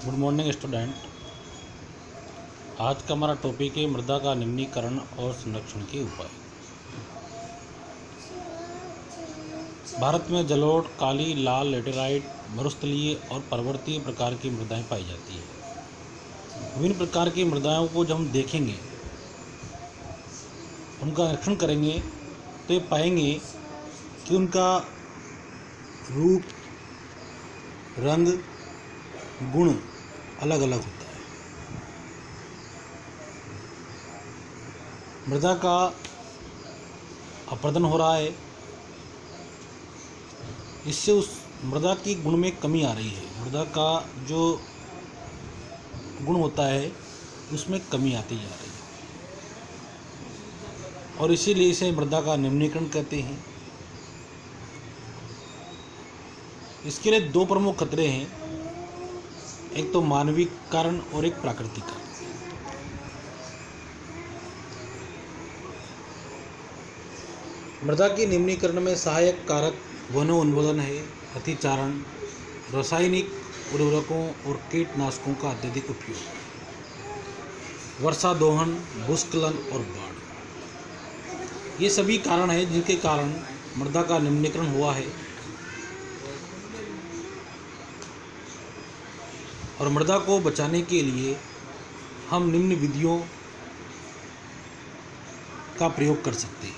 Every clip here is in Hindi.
Good morning student. आज का हमारा टॉपिक है मृदा का निम्नीकरण और संरक्षण के उपाय। भारत में जलोढ़, काली, लाल, लेटेराइट, मरुस्थलीय और पर्वतीय प्रकार की मृदाएं पाई जाती है। विभिन्न प्रकार की मृदाओं को जब हम देखेंगे, उनका निरीक्षण करेंगे तो ये पाएंगे कि उनका रूप, रंग, गुण अलग अलग होता है। मृदा का अपरदन हो रहा है, इससे उस मृदा की गुण में कमी आ रही है। मृदा का जो गुण होता है उसमें कमी आती जा रही है और इसीलिए इसे मृदा का निम्नीकरण कहते हैं। इसके लिए दो प्रमुख खतरे हैं, एक तो मानवीय कारण और एक प्राकृतिक कारण। मृदा के निम्नीकरण में सहायक कारक वनोन्मूलन है, अतिचारण, रासायनिक उर्वरकों और कीटनाशकों का अत्यधिक उपयोग, वर्षा दोहन, भूस्खलन और बाढ़। ये सभी कारण हैं जिनके कारण मृदा का निम्नीकरण हुआ है और मृदा को बचाने के लिए हम निम्न विधियों का प्रयोग कर सकते हैं,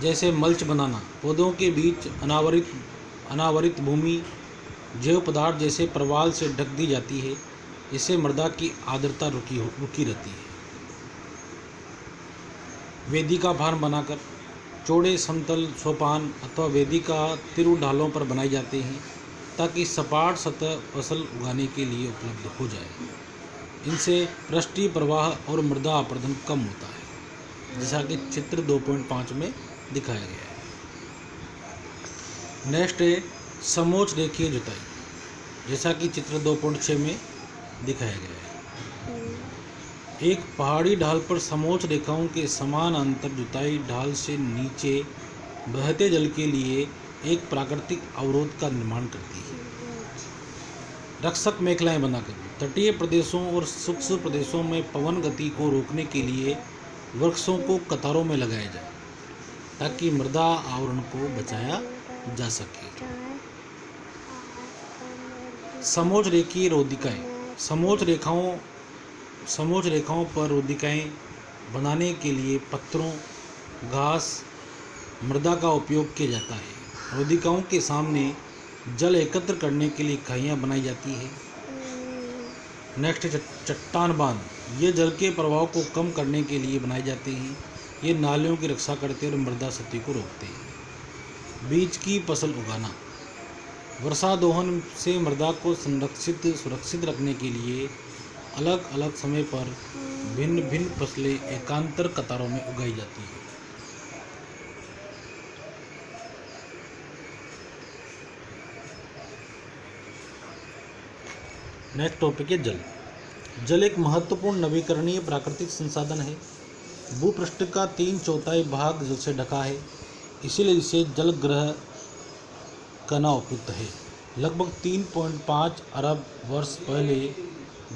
जैसे मल्च बनाना, पौधों के बीच अनावरित भूमि जैव पदार्थ जैसे प्रवाल से ढक दी जाती है, इससे मृदा की आर्द्रता रुकी रहती है। वेदिका फार्म बनाकर चौड़े समतल सोपान अथवा वेदिका तिरु ढालों पर बनाए जाते हैं ताकि सपाट सतह फसल उगाने के लिए उपलब्ध हो जाए। इनसे पृष्ठीय प्रवाह और मृदा अपरदन कम होता है, जैसा कि चित्र 2.5 में दिखाया गया है। नेक्स्ट है समोच्च रेखीय जुताई, जैसा कि चित्र 2.6 में दिखाया गया है। एक पहाड़ी ढाल पर समोच्च रेखाओं के समान अंतर जुताई ढाल से नीचे बहते जल के लिए एक प्राकृतिक अवरोध का निर्माण करती है। रक्षक मेखलाएं बनाकर तटीय प्रदेशों और शुष्क प्रदेशों में पवन गति को रोकने के लिए वृक्षों को कतारों में लगाया जाए ताकि मृदा आवरण को बचाया जा सके। समोच्च रेखीय रोधिकाएं, समोच्च रेखाओं पर रोधिकाएं बनाने के लिए पत्थरों, घास, मृदा का उपयोग किया जाता है। रोधिकाओं के सामने जल एकत्र करने के लिए इकाइयाँ बनाई जाती है। नेक्स्ट चट्टान बांध, ये जल के प्रवाह को कम करने के लिए बनाए जाते हैं। ये नालियों की रक्षा करते हैं और मृदा क्षति को रोकते हैं। बीज की फसल उगाना, वर्षा दोहन से मृदा को सुरक्षित रखने के लिए अलग अलग समय पर भिन्न भिन्न फसलें एकांतर कतारों में उगाई जाती हैं। नेक्स्ट टॉपिक है जल। जल एक महत्वपूर्ण नवीकरणीय प्राकृतिक संसाधन है। भूपृष्ठ का 3/4 भाग जल से ढका है, इसीलिए इसे जल ग्रह कहना उपयुक्त है। लगभग 3.5 अरब वर्ष पहले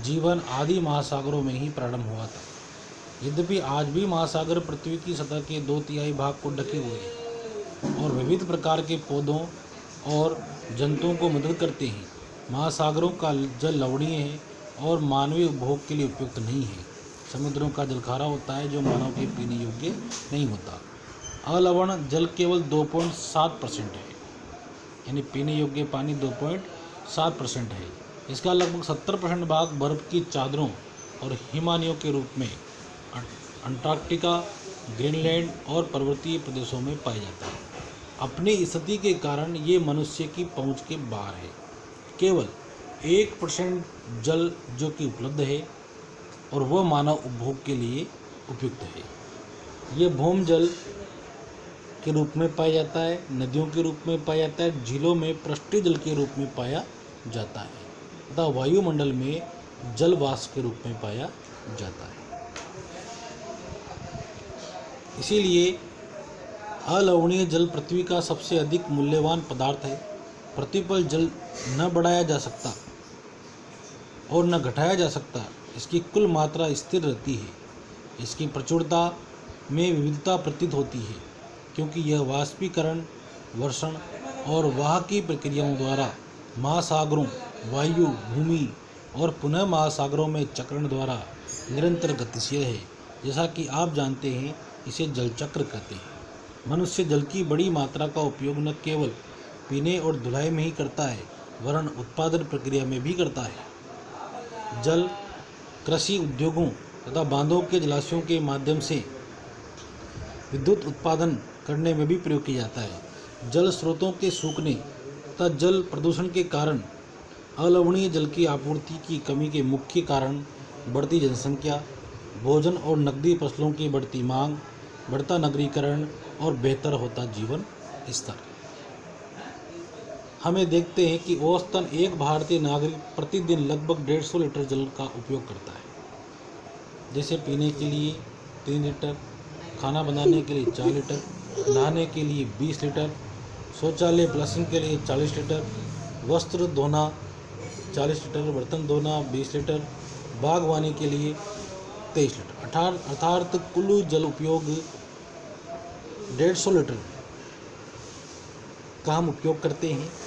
जीवन आदि महासागरों में ही प्रारंभ हुआ था। यद्यपि आज भी महासागर पृथ्वी की सतह के 2/3 भाग को ढके हुए हैं और विविध प्रकार के पौधों और जंतुओं को मदद करते हैं। महासागरों का जल लवणीय है और मानवीय उपभोग के लिए उपयुक्त नहीं है। समुद्रों का जल खारा होता है जो मानव के पीने योग्य नहीं होता। अलवण जल केवल 2.7% है, यानी पीने योग्य पानी 2.7% है। इसका लगभग 70% भाग बर्फ की चादरों और हिमानियों के रूप में अंटार्कटिका, ग्रीनलैंड और पर्वतीय प्रदेशों में पाया जाता है। अपनी स्थिति के कारण ये मनुष्य की पहुंच के बाहर है। केवल 1% जल जो कि उपलब्ध है और वह मानव उपभोग के लिए उपयुक्त है। ये भूम जल के रूप में पाया जाता है, नदियों के रूप में पाया जाता है, झीलों में पृष्ठीय जल के रूप में पाया जाता है तथा वायुमंडल में जल वाष्प के रूप में पाया जाता है। इसीलिए अलवणीय जल पृथ्वी का सबसे अधिक मूल्यवान पदार्थ है। पृथ्वी पर जल न बढ़ाया जा सकता और न घटाया जा सकता। इसकी कुल मात्रा स्थिर रहती है। इसकी प्रचुरता में विविधता प्रतीत होती है, क्योंकि यह वाष्पीकरण, वर्षण और वाह की प्रक्रियाओं द्वारा महासागरों, वायु, भूमि और पुनः महासागरों में चक्रण द्वारा निरंतर गतिशील है। जैसा कि आप जानते हैं, इसे जल चक्र कहते हैं। मनुष्य जल की बड़ी मात्रा का उपयोग न केवल पीने और धुलाई में ही करता है, वरन उत्पादन प्रक्रिया में भी करता है। जल कृषि उद्योगों तथा बांधों के जलाशयों के माध्यम से विद्युत उत्पादन करने में भी प्रयोग किया जाता है। जल स्रोतों के सूखने तथा जल प्रदूषण के कारण अलवणीय जल की आपूर्ति की कमी के मुख्य कारण बढ़ती जनसंख्या, भोजन और नकदी फसलों की बढ़ती मांग, बढ़ता नगरीकरण और बेहतर होता जीवन स्तर। हमें देखते हैं कि औसतन एक भारतीय नागरिक प्रतिदिन लगभग 150 लीटर जल का उपयोग करता है। जैसे पीने के लिए 3 लीटर, खाना बनाने के लिए 4 लीटर, नहाने के लिए 20 लीटर, शौचालय फ्लशिंग के लिए 40 लीटर, वस्त्र धोना 40 लीटर, बर्तन धोना 20 लीटर, बागवानी के लिए 23 लीटर। अर्थात कुल जल उपयोग 150 लीटर का हम उपयोग करते हैं।